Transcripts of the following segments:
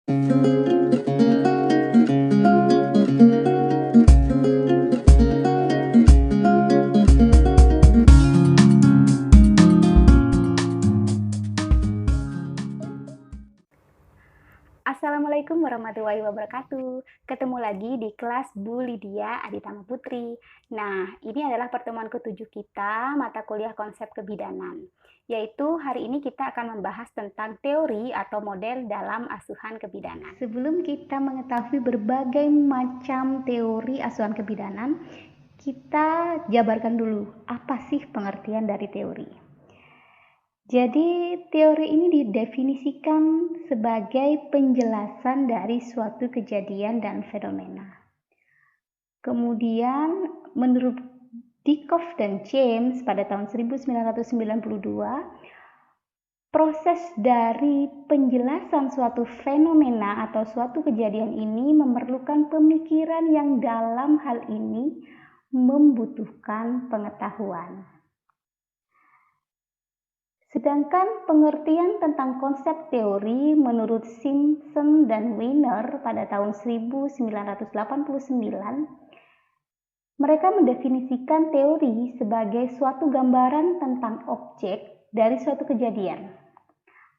Assalamualaikum warahmatullahi wabarakatuh. Ketemu lagi di kelas Bu Lydia Aditama Putri. Nah, ini adalah pertemuan ke-7 kita, mata kuliah konsep kebidanan. Yaitu hari ini kita akan membahas tentang teori atau model dalam asuhan kebidanan. Sebelum kita mengetahui berbagai macam teori asuhan kebidanan, kita jabarkan dulu apa sih pengertian dari teori. Jadi, teori ini didefinisikan sebagai penjelasan dari suatu kejadian dan fenomena. Kemudian, menurut Dickoff dan James pada tahun 1992, proses dari penjelasan suatu fenomena atau suatu kejadian ini memerlukan pemikiran yang dalam hal ini membutuhkan pengetahuan. Sedangkan pengertian tentang konsep teori menurut Simpson dan Weiner pada tahun 1989, mereka mendefinisikan teori sebagai suatu gambaran tentang objek dari suatu kejadian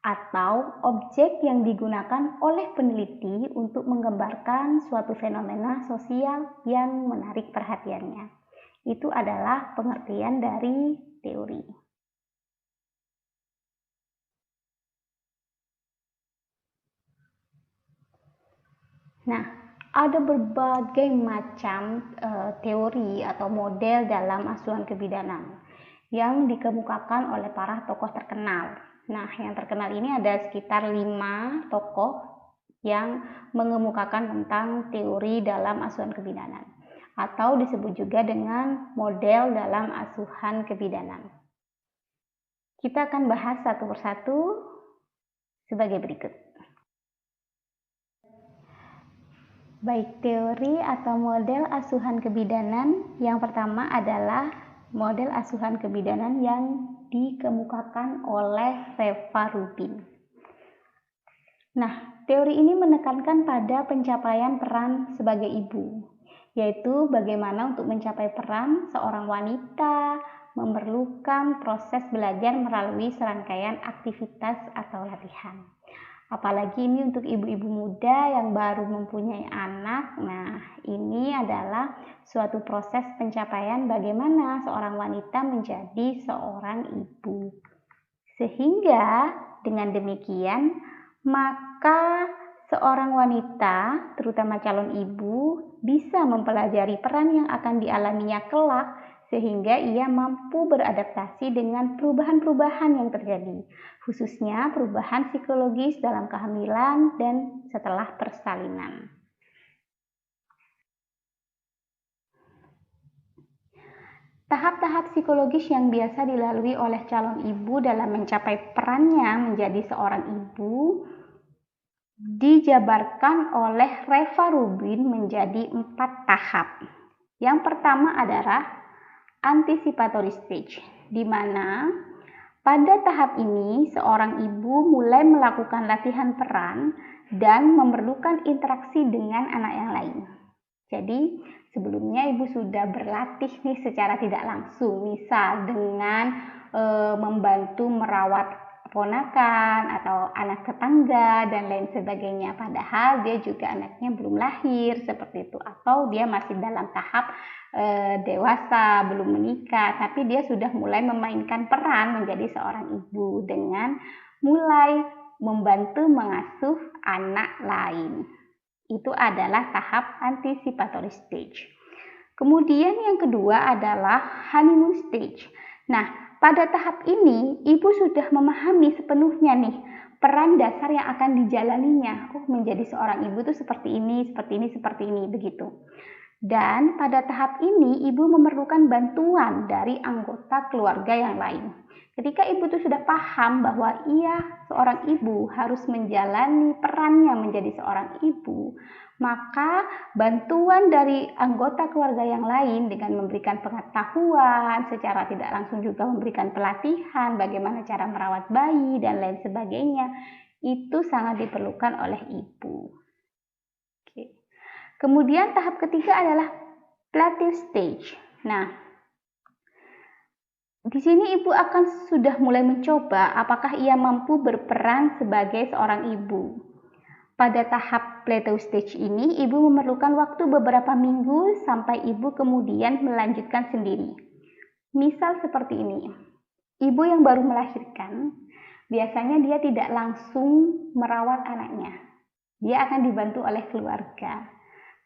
atau objek yang digunakan oleh peneliti untuk menggambarkan suatu fenomena sosial yang menarik perhatiannya. Itu adalah pengertian dari teori. Nah, ada berbagai macam teori atau model dalam asuhan kebidanan yang dikemukakan oleh para tokoh terkenal. Nah, yang terkenal ini ada sekitar 5 tokoh yang mengemukakan tentang teori dalam asuhan kebidanan atau disebut juga dengan model dalam asuhan kebidanan. Kita akan bahas satu persatu sebagai berikut. Baik, teori atau model asuhan kebidanan yang pertama adalah model asuhan kebidanan yang dikemukakan oleh Reva Rubin. Nah, teori ini menekankan pada pencapaian peran sebagai ibu, yaitu bagaimana untuk mencapai peran seorang wanita memerlukan proses belajar melalui serangkaian aktivitas atau latihan. Apalagi ini untuk ibu-ibu muda yang baru mempunyai anak. Nah, ini adalah suatu proses pencapaian bagaimana seorang wanita menjadi seorang ibu. Sehingga dengan demikian, maka seorang wanita, terutama calon ibu, bisa mempelajari peran yang akan dialaminya kelak sehingga ia mampu beradaptasi dengan perubahan-perubahan yang terjadi, khususnya perubahan psikologis dalam kehamilan dan setelah persalinan. Tahap-tahap psikologis yang biasa dilalui oleh calon ibu dalam mencapai perannya menjadi seorang ibu dijabarkan oleh Reva Rubin menjadi 4 tahap. Yang pertama adalah anticipatory stage, di mana pada tahap ini seorang ibu mulai melakukan latihan peran dan memerlukan interaksi dengan anak yang lain. Jadi sebelumnya ibu sudah berlatih nih secara tidak langsung, misal dengan membantu merawat ponakan atau anak tetangga dan lain sebagainya, padahal dia juga anaknya belum lahir seperti itu, atau dia masih dalam tahap dewasa belum menikah, tapi dia sudah mulai memainkan peran menjadi seorang ibu dengan mulai membantu mengasuh anak lain. Itu adalah tahap anticipatory stage. Kemudian yang kedua adalah honeymoon stage. Nah, pada tahap ini, ibu sudah memahami sepenuhnya nih peran dasar yang akan dijalaninya. Oh, menjadi seorang ibu itu seperti ini, begitu. Dan pada tahap ini, ibu memerlukan bantuan dari anggota keluarga yang lain. Ketika ibu itu sudah paham bahwa ia seorang ibu harus menjalani perannya menjadi seorang ibu, maka bantuan dari anggota keluarga yang lain dengan memberikan pengetahuan, secara tidak langsung juga memberikan pelatihan bagaimana cara merawat bayi dan lain sebagainya, itu sangat diperlukan oleh ibu. Oke. Kemudian tahap ketiga adalah plateau stage. Nah, di sini ibu akan sudah mulai mencoba apakah ia mampu berperan sebagai seorang ibu. Pada tahap plateau stage ini, ibu memerlukan waktu beberapa minggu sampai ibu kemudian melanjutkan sendiri. Misal seperti ini, ibu yang baru melahirkan, biasanya dia tidak langsung merawat anaknya. Dia akan dibantu oleh keluarga.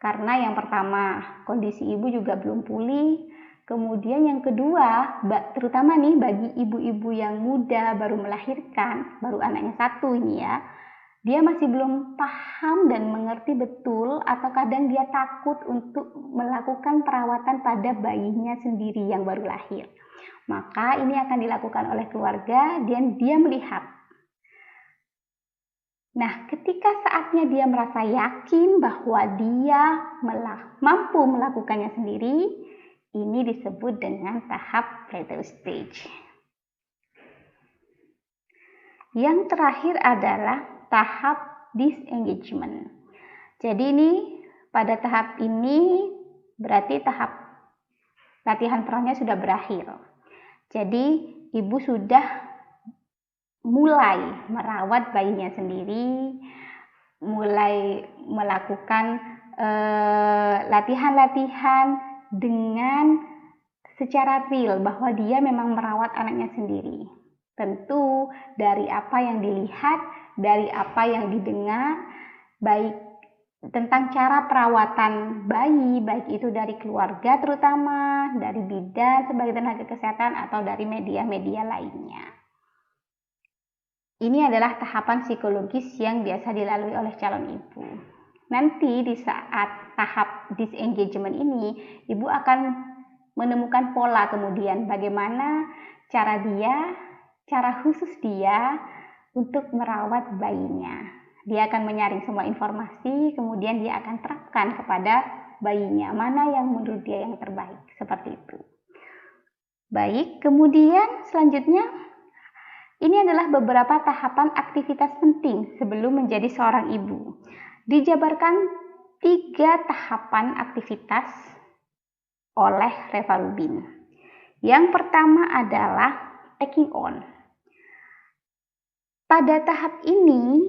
Karena yang pertama, kondisi ibu juga belum pulih. Kemudian yang kedua, terutama nih bagi ibu-ibu yang muda baru melahirkan, baru anaknya satu ini ya, dia masih belum paham dan mengerti betul atau kadang dia takut untuk melakukan perawatan pada bayinya sendiri yang baru lahir. Maka ini akan dilakukan oleh keluarga dan dia melihat. Nah, ketika saatnya dia merasa yakin bahwa dia mampu melakukannya sendiri, ini disebut dengan tahap plateau stage. Yang terakhir adalah tahap disengagement. Jadi ini pada tahap ini berarti tahap latihan perannya sudah berakhir. Jadi ibu sudah mulai merawat bayinya sendiri, mulai melakukan latihan-latihan dengan secara real bahwa dia memang merawat anaknya sendiri. Tentu dari apa yang dilihat, dari apa yang didengar, baik tentang cara perawatan bayi, baik itu dari keluarga terutama, dari bidan sebagai tenaga kesehatan atau dari media-media lainnya. Ini adalah tahapan psikologis yang biasa dilalui oleh calon ibu. Nanti di saat tahap disengagement ini, ibu akan menemukan pola kemudian bagaimana cara khusus dia untuk merawat bayinya. Dia akan menyaring semua informasi, kemudian dia akan terapkan kepada bayinya, mana yang menurut dia yang terbaik, seperti itu. Baik, kemudian selanjutnya, ini adalah beberapa tahapan aktivitas penting sebelum menjadi seorang ibu. Dijabarkan 3 tahapan aktivitas oleh Reva Rubin. Yang pertama adalah taking on. Pada tahap ini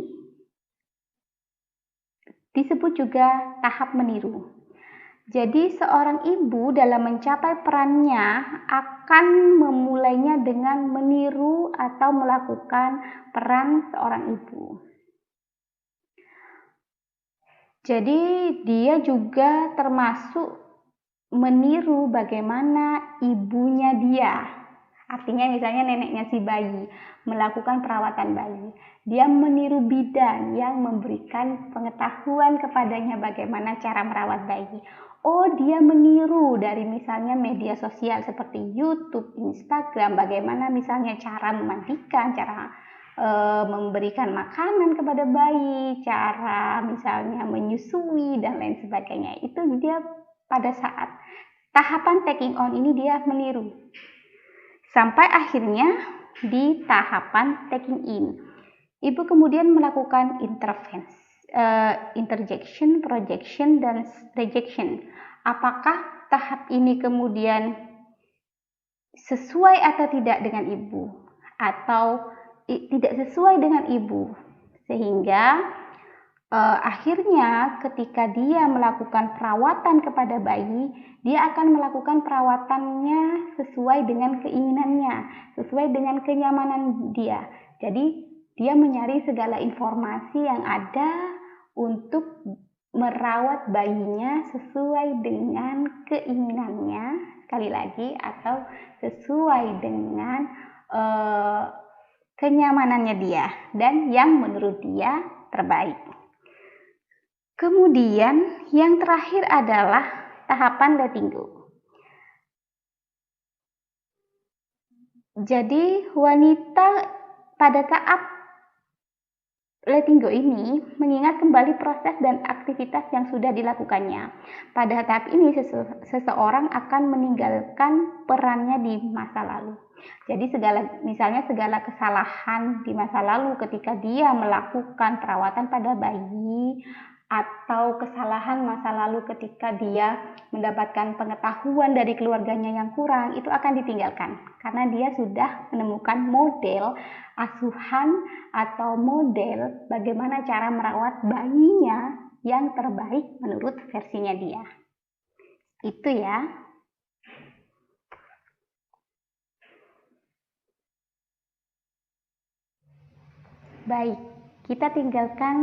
disebut juga tahap meniru. Jadi seorang ibu dalam mencapai perannya akan memulainya dengan meniru atau melakukan peran seorang ibu. Jadi dia juga termasuk meniru bagaimana ibunya dia. Artinya misalnya neneknya si bayi melakukan perawatan bayi. Dia meniru bidan yang memberikan pengetahuan kepadanya bagaimana cara merawat bayi. Oh, dia meniru dari misalnya media sosial seperti YouTube, Instagram, bagaimana misalnya cara memandikan, cara memberikan makanan kepada bayi, cara misalnya menyusui dan lain sebagainya. Itu dia pada saat tahapan taking on ini dia meniru. Sampai akhirnya di tahapan taking in. Ibu kemudian melakukan interjection, projection, dan rejection. Apakah tahap ini kemudian sesuai atau tidak dengan ibu? Atau tidak sesuai dengan ibu? Sehingga akhirnya ketika dia melakukan perawatan kepada bayi, dia akan melakukan perawatannya sesuai dengan keinginannya, sesuai dengan kenyamanan dia. Jadi dia mencari segala informasi yang ada untuk merawat bayinya sesuai dengan keinginannya, sekali lagi, atau sesuai dengan kenyamanannya dia dan yang menurut dia terbaik. Kemudian yang terakhir adalah tahapan letting go. Jadi wanita pada tahap letting go ini mengingat kembali proses dan aktivitas yang sudah dilakukannya. Pada tahap ini seseorang akan meninggalkan perannya di masa lalu. Jadi misalnya segala kesalahan di masa lalu ketika dia melakukan perawatan pada bayi, atau kesalahan masa lalu ketika dia mendapatkan pengetahuan dari keluarganya yang kurang, itu akan ditinggalkan karena dia sudah menemukan model asuhan atau model bagaimana cara merawat bayinya yang terbaik menurut versinya dia. Itu ya. Baik, kita tinggalkan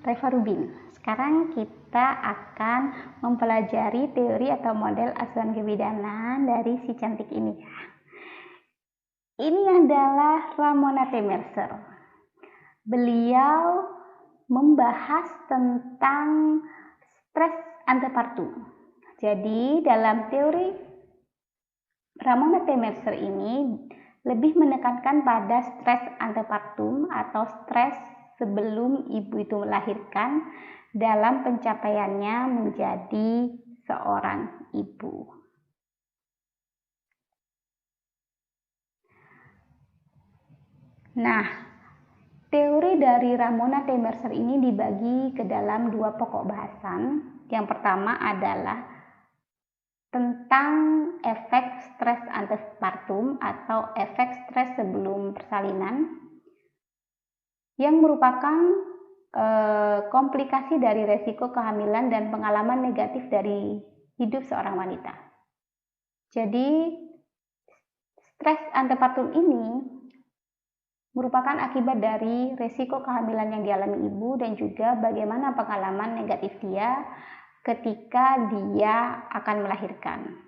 Reva Rubin. Sekarang kita akan mempelajari teori atau model asuhan kebidanan dari si cantik ini. Ini adalah Ramona T. Mercer. Beliau membahas tentang stres antepartum. Jadi dalam teori Ramona T. Mercer ini lebih menekankan pada stres antepartum atau stres sebelum ibu itu melahirkan dalam pencapaiannya menjadi seorang ibu. Nah, teori dari Ramona T. Mercer ini dibagi ke dalam dua pokok bahasan. Yang pertama adalah tentang efek stres antepartum atau efek stres sebelum persalinan yang merupakan komplikasi dari resiko kehamilan dan pengalaman negatif dari hidup seorang wanita. Jadi stres antepartum ini merupakan akibat dari resiko kehamilan yang dialami ibu dan juga bagaimana pengalaman negatif dia ketika dia akan melahirkan.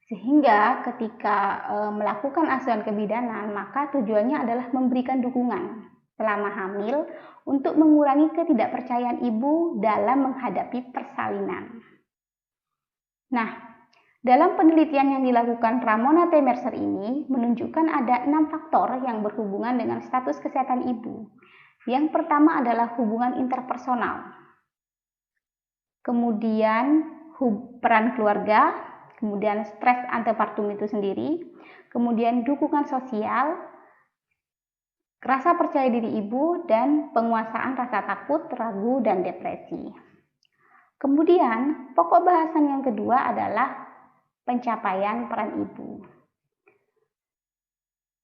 Sehingga ketika melakukan asuhan kebidanan, maka tujuannya adalah memberikan dukungan selama hamil untuk mengurangi ketidakpercayaan ibu dalam menghadapi persalinan. Nah, dalam penelitian yang dilakukan Ramona T. Mercer ini menunjukkan ada 6 faktor yang berhubungan dengan status kesehatan ibu. Yang pertama adalah hubungan interpersonal, kemudian peran keluarga, kemudian stres antepartum itu sendiri, kemudian dukungan sosial, rasa percaya diri ibu, dan penguasaan rasa takut, ragu, dan depresi. Kemudian pokok bahasan yang kedua adalah pencapaian peran ibu.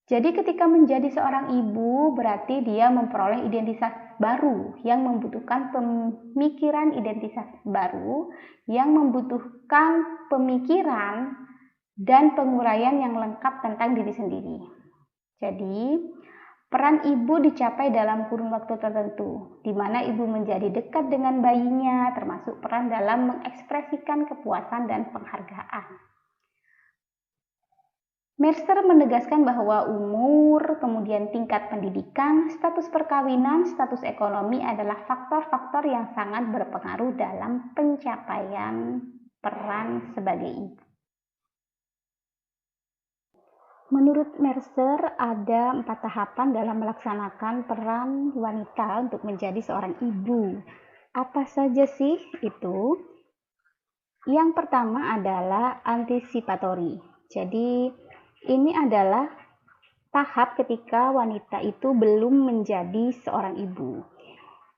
Jadi ketika menjadi seorang ibu berarti dia memperoleh identitas baru yang membutuhkan pemikiran identitas baru, yang membutuhkan pemikiran dan penguraian yang lengkap tentang diri sendiri. Jadi peran ibu dicapai dalam kurun waktu tertentu, di mana ibu menjadi dekat dengan bayinya, termasuk peran dalam mengekspresikan kepuasan dan penghargaan. Mercer menegaskan bahwa umur, kemudian tingkat pendidikan, status perkawinan, status ekonomi adalah faktor-faktor yang sangat berpengaruh dalam pencapaian peran sebagai ibu. Menurut Mercer, ada 4 tahapan dalam melaksanakan peran wanita untuk menjadi seorang ibu. Apa saja sih itu? Yang pertama adalah antisipatory. Jadi ini adalah tahap ketika wanita itu belum menjadi seorang ibu.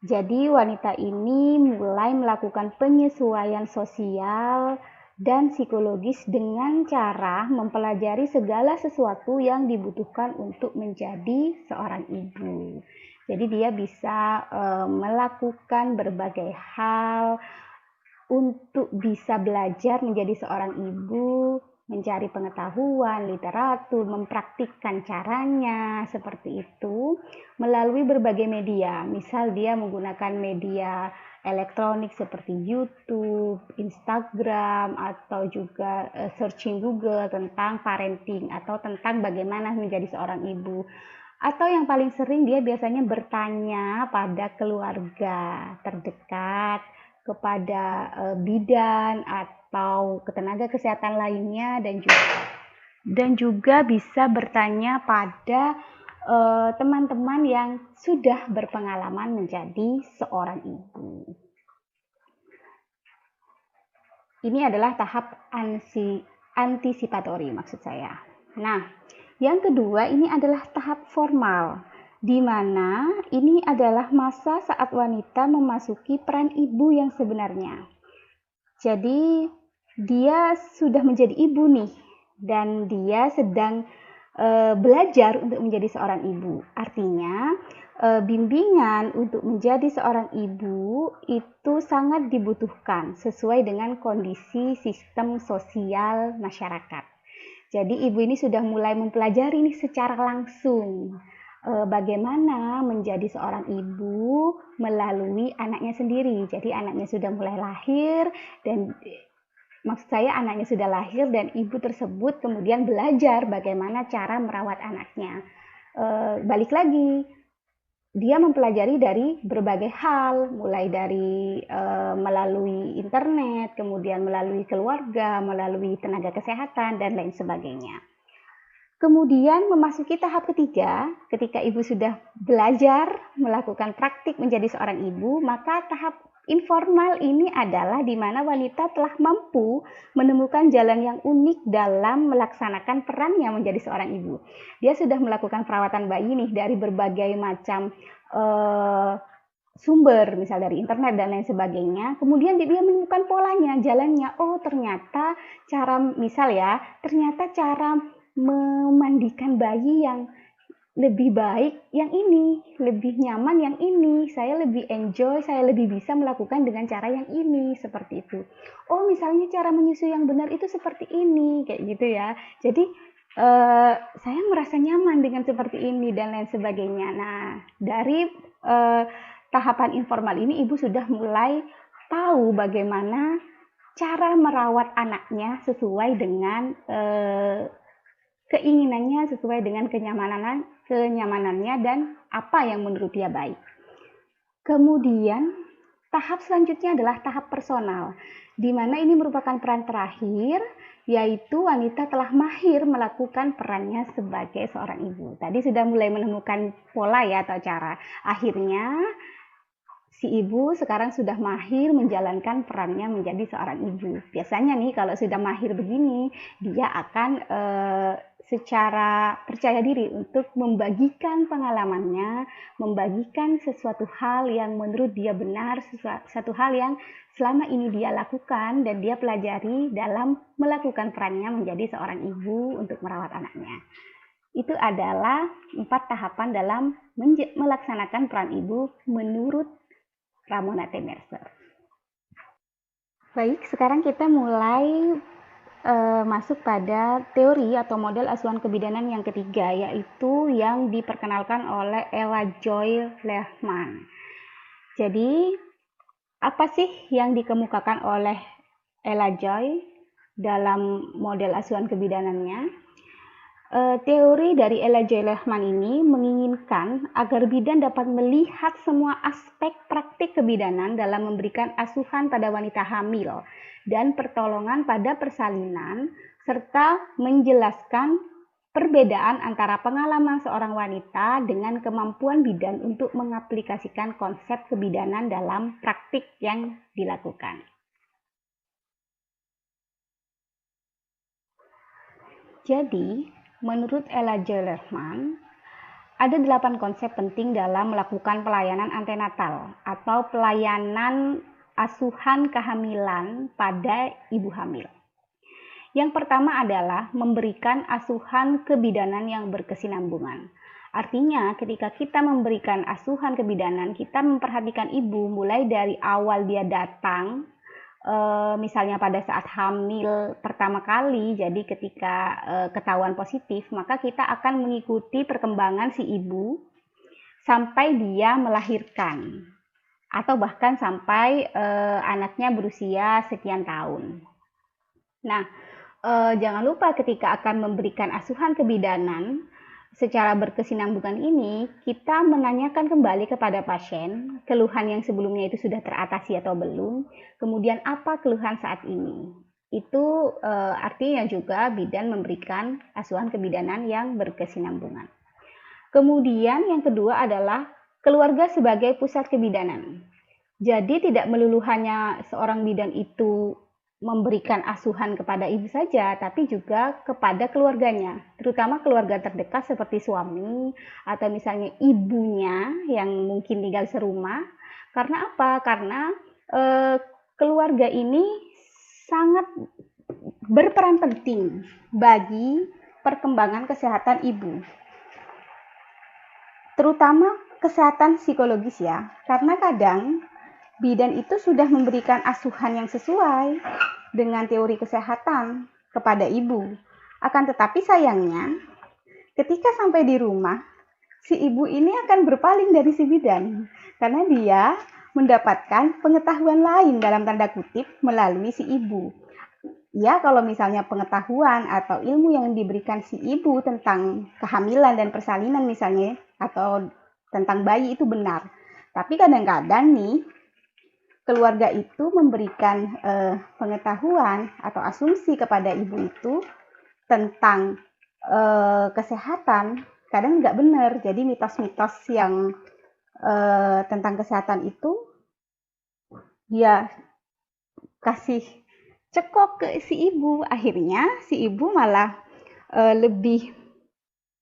Jadi wanita ini mulai melakukan penyesuaian sosial dan psikologis dengan cara mempelajari segala sesuatu yang dibutuhkan untuk menjadi seorang ibu. Jadi dia bisa melakukan berbagai hal untuk bisa belajar menjadi seorang ibu, mencari pengetahuan, literatur, mempraktikkan caranya seperti itu melalui berbagai media. Misal dia menggunakan media elektronik seperti YouTube, Instagram, atau juga searching Google tentang parenting atau tentang bagaimana menjadi seorang ibu. Atau yang paling sering dia biasanya bertanya pada keluarga terdekat, kepada bidan atau tenaga kesehatan lainnya, dan juga bisa bertanya pada teman-teman yang sudah berpengalaman menjadi seorang ibu. Ini adalah tahap antisipatori maksud saya. Nah, Yang kedua, ini adalah tahap formal, di mana ini adalah masa saat wanita memasuki peran ibu yang sebenarnya. Jadi, dia sudah menjadi ibu nih, dan dia sedang belajar untuk menjadi seorang ibu. Artinya, bimbingan untuk menjadi seorang ibu itu sangat dibutuhkan sesuai dengan kondisi sistem sosial masyarakat. Jadi ibu ini sudah mulai mempelajari nih secara langsung bagaimana menjadi seorang ibu melalui anaknya sendiri. Jadi anaknya sudah mulai lahir dan maksud saya anaknya sudah lahir dan ibu tersebut kemudian belajar bagaimana cara merawat anaknya. Balik lagi, dia mempelajari dari berbagai hal, mulai dari melalui internet, kemudian melalui keluarga, melalui tenaga kesehatan, dan lain sebagainya. Kemudian memasuki tahap ketiga, ketika ibu sudah belajar melakukan praktik menjadi seorang ibu, maka tahap informal ini adalah di mana wanita telah mampu menemukan jalan yang unik dalam melaksanakan perannya menjadi seorang ibu. Dia sudah melakukan perawatan bayi nih dari berbagai macam sumber, misal dari internet dan lain sebagainya. Kemudian dia menemukan polanya, jalannya. Oh, ternyata ternyata cara memandikan bayi yang lebih baik yang ini, lebih nyaman yang ini, saya lebih enjoy, saya lebih bisa melakukan dengan cara yang ini, seperti itu. Oh, misalnya cara menyusui yang benar itu seperti ini, kayak gitu ya. Jadi saya merasa nyaman dengan seperti ini dan lain sebagainya. Nah, dari tahapan informal ini ibu sudah mulai tahu bagaimana cara merawat anaknya sesuai dengan keinginannya, sesuai dengan kenyamanannya dan apa yang menurut dia baik. Kemudian tahap selanjutnya adalah tahap personal, di mana ini merupakan peran terakhir, yaitu wanita telah mahir melakukan perannya sebagai seorang ibu. Tadi sudah mulai menemukan pola ya atau cara. Akhirnya si ibu sekarang sudah mahir menjalankan perannya menjadi seorang ibu. Biasanya nih kalau sudah mahir begini, dia akan secara percaya diri untuk membagikan pengalamannya, membagikan sesuatu hal yang menurut dia benar, sesuatu hal yang selama ini dia lakukan dan dia pelajari dalam melakukan perannya menjadi seorang ibu untuk merawat anaknya. Itu adalah 4 tahapan dalam melaksanakan peran ibu menurut Ramona T. Mercer. Baik, sekarang kita mulai masuk pada teori atau model asuhan kebidanan yang ketiga, yaitu yang diperkenalkan oleh Ella Joy Lehman. Jadi, apa sih yang dikemukakan oleh Ella Joy dalam model asuhan kebidanannya? Teori dari Ella Joy Lehman ini menginginkan agar bidan dapat melihat semua aspek praktik kebidanan dalam memberikan asuhan pada wanita hamil dan pertolongan pada persalinan, serta menjelaskan perbedaan antara pengalaman seorang wanita dengan kemampuan bidan untuk mengaplikasikan konsep kebidanan dalam praktik yang dilakukan. Jadi, menurut Ella Joy Lehman, ada 8 konsep penting dalam melakukan pelayanan antenatal atau pelayanan asuhan kehamilan pada ibu hamil. Yang pertama adalah memberikan asuhan kebidanan yang berkesinambungan. Artinya, ketika kita memberikan asuhan kebidanan, kita memperhatikan ibu mulai dari awal dia datang, misalnya pada saat hamil pertama kali, jadi ketika ketahuan positif, maka kita akan mengikuti perkembangan si ibu sampai dia melahirkan atau bahkan sampai anaknya berusia sekian tahun. Nah, jangan lupa ketika akan memberikan asuhan kebidanan secara berkesinambungan ini, kita menanyakan kembali kepada pasien keluhan yang sebelumnya itu sudah teratasi atau belum, kemudian apa keluhan saat ini. Itu artinya juga bidan memberikan asuhan kebidanan yang berkesinambungan. Kemudian yang kedua adalah keluarga sebagai pusat kebidanan. Jadi tidak melulu hanya seorang bidan itu memberikan asuhan kepada ibu saja, tapi juga kepada keluarganya, terutama keluarga terdekat seperti suami atau misalnya ibunya yang mungkin tinggal serumah. Karena apa? Karena keluarga ini sangat berperan penting bagi perkembangan kesehatan ibu, terutama kesehatan psikologis ya, karena kadang bidan itu sudah memberikan asuhan yang sesuai dengan teori kesehatan kepada ibu. Akan tetapi sayangnya, ketika sampai di rumah, si ibu ini akan berpaling dari si bidan karena dia mendapatkan pengetahuan lain dalam tanda kutip melalui si ibu. Ya, kalau misalnya pengetahuan atau ilmu yang diberikan si ibu tentang kehamilan dan persalinan misalnya, atau tentang bayi itu benar. Tapi kadang-kadang nih, keluarga itu memberikan pengetahuan atau asumsi kepada ibu itu tentang kesehatan, kadang nggak benar. Jadi mitos-mitos yang tentang kesehatan itu dia kasih cekok ke si ibu. Akhirnya si ibu malah lebih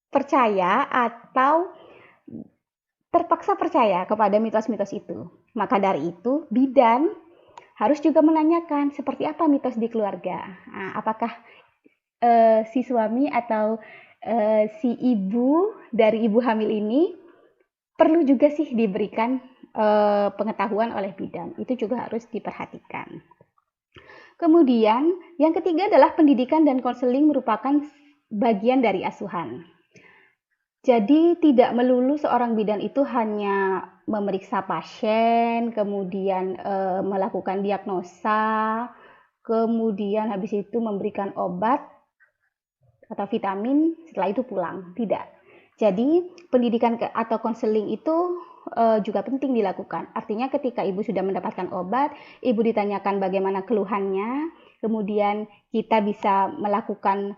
percaya atau terpaksa percaya kepada mitos-mitos itu. Maka dari itu, bidan harus juga menanyakan seperti apa mitos di keluarga. Nah, apakah si suami atau si ibu dari ibu hamil ini perlu juga sih diberikan pengetahuan oleh bidan. Itu juga harus diperhatikan. Kemudian, yang ketiga adalah pendidikan dan konseling merupakan bagian dari asuhan. Jadi tidak melulu seorang bidan itu hanya memeriksa pasien, kemudian melakukan diagnosa, kemudian habis itu memberikan obat atau vitamin, setelah itu pulang. Tidak. Jadi pendidikan atau konseling itu juga penting dilakukan. Artinya ketika ibu sudah mendapatkan obat, ibu ditanyakan bagaimana keluhannya, kemudian kita bisa melakukan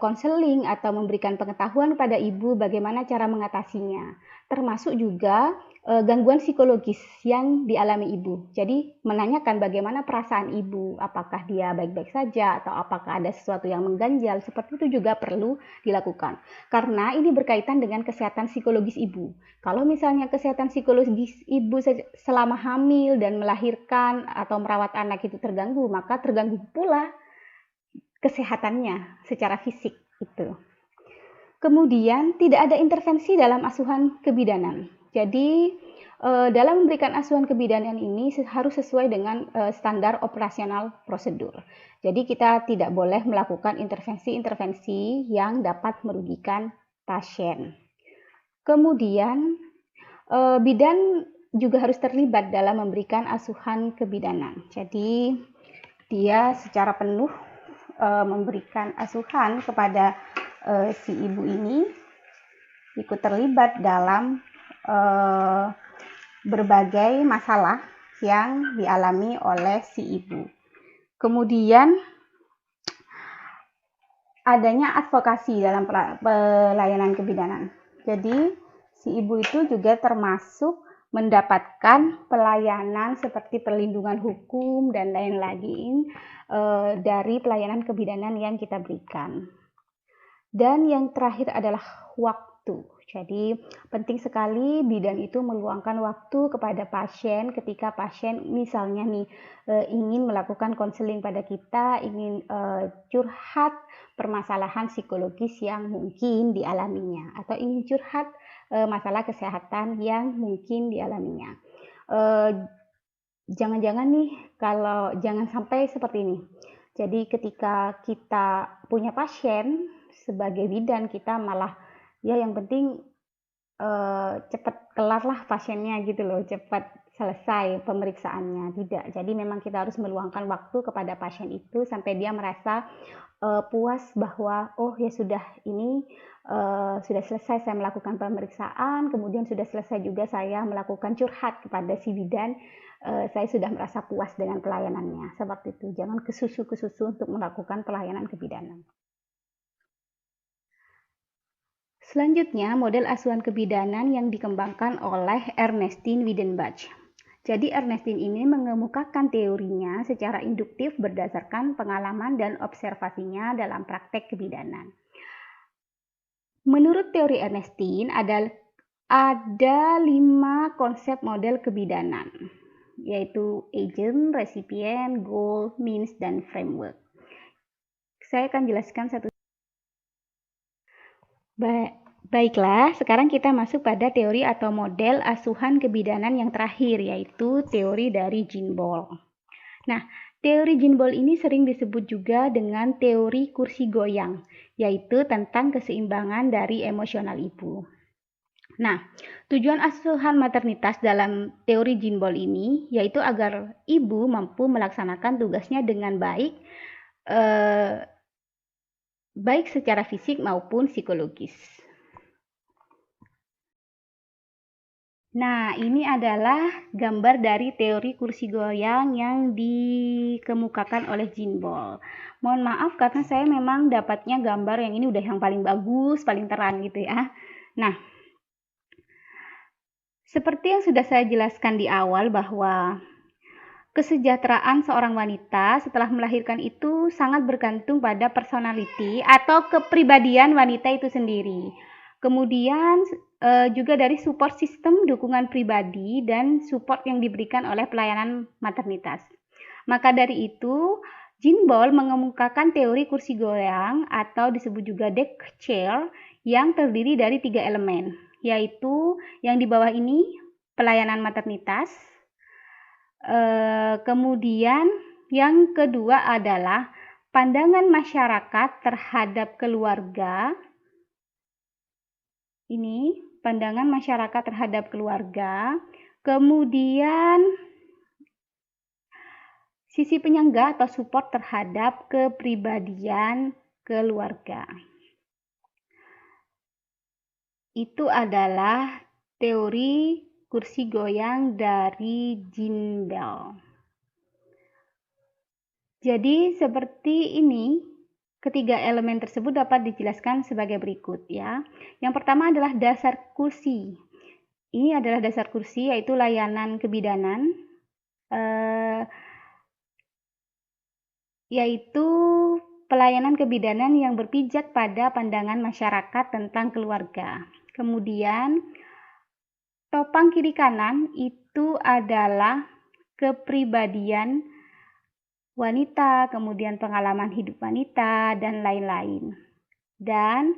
konseling atau memberikan pengetahuan pada ibu bagaimana cara mengatasinya, termasuk juga gangguan psikologis yang dialami ibu. Jadi menanyakan bagaimana perasaan ibu, apakah dia baik-baik saja atau apakah ada sesuatu yang mengganjal, seperti itu juga perlu dilakukan. Karena ini berkaitan dengan kesehatan psikologis ibu. Kalau misalnya kesehatan psikologis ibu selama hamil dan melahirkan atau merawat anak itu terganggu, maka terganggu pula kesehatannya secara fisik itu. Kemudian tidak ada intervensi dalam asuhan kebidanan. Jadi dalam memberikan asuhan kebidanan ini harus sesuai dengan standar operasional prosedur. Jadi kita tidak boleh melakukan intervensi-intervensi yang dapat merugikan pasien. Kemudian bidan juga harus terlibat dalam memberikan asuhan kebidanan. Jadi dia secara penuh memberikan asuhan kepada si ibu ini, ikut terlibat dalam berbagai masalah yang dialami oleh si ibu. Kemudian adanya advokasi dalam pelayanan kebidanan. Jadi si ibu itu juga termasuk mendapatkan pelayanan seperti perlindungan hukum dan lain-lain dari pelayanan kebidanan yang kita berikan. Dan yang terakhir adalah waktu. Jadi penting sekali bidan itu meluangkan waktu kepada pasien ketika pasien misalnya nih ingin melakukan konseling pada kita, ingin curhat permasalahan psikologis yang mungkin dialaminya atau ingin curhat masalah kesehatan yang mungkin dialaminya. Jangan-jangan nih kalau jangan sampai seperti ini. Jadi ketika kita punya pasien sebagai bidan, kita malah ya yang penting cepat kelar lah pasiennya gitu loh, cepat selesai pemeriksaannya. Tidak, jadi memang kita harus meluangkan waktu kepada pasien itu sampai dia merasa puas bahwa oh ya sudah, ini sudah selesai saya melakukan pemeriksaan, kemudian sudah selesai juga saya melakukan curhat kepada si bidan, saya sudah merasa puas dengan pelayanannya. Seperti itu, jangan kesusu untuk melakukan pelayanan kebidanan. Selanjutnya, model asuhan kebidanan yang dikembangkan oleh Ernestine Wijnbach. Jadi Ernestine ini mengemukakan teorinya secara induktif berdasarkan pengalaman dan observasinya dalam praktek kebidanan. Menurut teori Ernestine ada 5 konsep model kebidanan, yaitu agent, recipient, goal, means, dan framework. Saya akan jelaskan satu. Baiklah, sekarang kita masuk pada teori atau model asuhan kebidanan yang terakhir, yaitu teori dari Jean Ball. Nah, teori Jean Ball ini sering disebut juga dengan teori kursi goyang, yaitu tentang keseimbangan dari emosional ibu. Nah, tujuan asuhan maternitas dalam teori Jean Ball ini yaitu agar ibu mampu melaksanakan tugasnya dengan baik, baik secara fisik maupun psikologis. Nah, ini adalah gambar dari teori kursi goyang yang dikemukakan oleh Jean Ball. Mohon maaf karena saya memang dapatnya gambar yang ini udah yang paling bagus, paling terang gitu ya. Nah, seperti yang sudah saya jelaskan di awal bahwa kesejahteraan seorang wanita setelah melahirkan itu sangat bergantung pada personality atau kepribadian wanita itu sendiri. Kemudian juga dari support sistem dukungan pribadi dan support yang diberikan oleh pelayanan maternitas. Maka dari itu, Jean Ball mengemukakan teori kursi goyang atau disebut juga deck chair yang terdiri dari 3 elemen, yaitu yang di bawah ini pelayanan maternitas. Kemudian yang kedua adalah pandangan masyarakat terhadap keluarga. Ini pandangan masyarakat terhadap keluarga. Kemudian sisi penyangga atau support terhadap kepribadian keluarga. Itu adalah teori kursi goyang dari Jean Ball. Jadi seperti ini, ketiga elemen tersebut dapat dijelaskan sebagai berikut ya. Yang pertama adalah dasar kursi. Ini adalah dasar kursi yaitu layanan kebidanan, yaitu pelayanan kebidanan yang berpijak pada pandangan masyarakat tentang keluarga. Kemudian topang kiri kanan itu adalah kepribadian wanita, kemudian pengalaman hidup wanita, dan lain-lain. Dan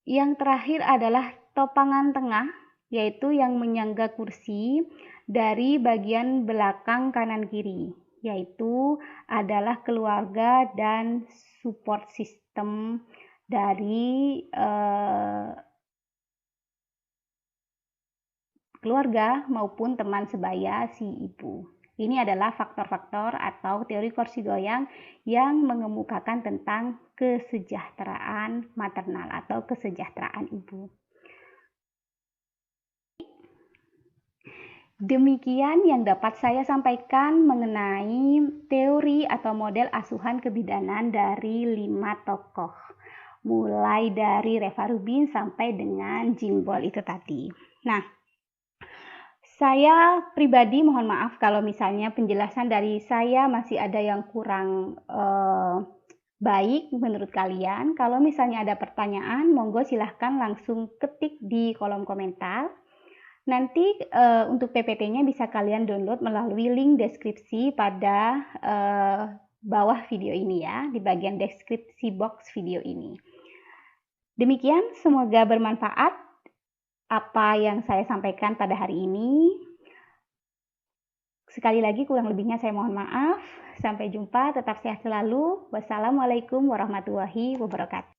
yang terakhir adalah topangan tengah, yaitu yang menyangga kursi dari bagian belakang kanan kiri, yaitu adalah keluarga dan support system dari keluarga maupun teman sebaya si ibu. Ini adalah faktor-faktor atau teori kursi goyang yang mengemukakan tentang kesejahteraan maternal atau kesejahteraan ibu. Demikian yang dapat saya sampaikan mengenai teori atau model asuhan kebidanan dari 5 tokoh. Mulai dari Reva Rubin sampai dengan Jean Ball itu tadi. Nah, saya pribadi mohon maaf kalau misalnya penjelasan dari saya masih ada yang kurang baik menurut kalian. Kalau misalnya ada pertanyaan, monggo silahkan langsung ketik di kolom komentar. Nanti untuk PPT-nya bisa kalian download melalui link deskripsi pada bawah video ini ya, di bagian deskripsi box video ini. Demikian, semoga bermanfaat apa yang saya sampaikan pada hari ini. Sekali lagi kurang lebihnya saya mohon maaf. Sampai jumpa, tetap sehat selalu. Wassalamualaikum warahmatullahi wabarakatuh.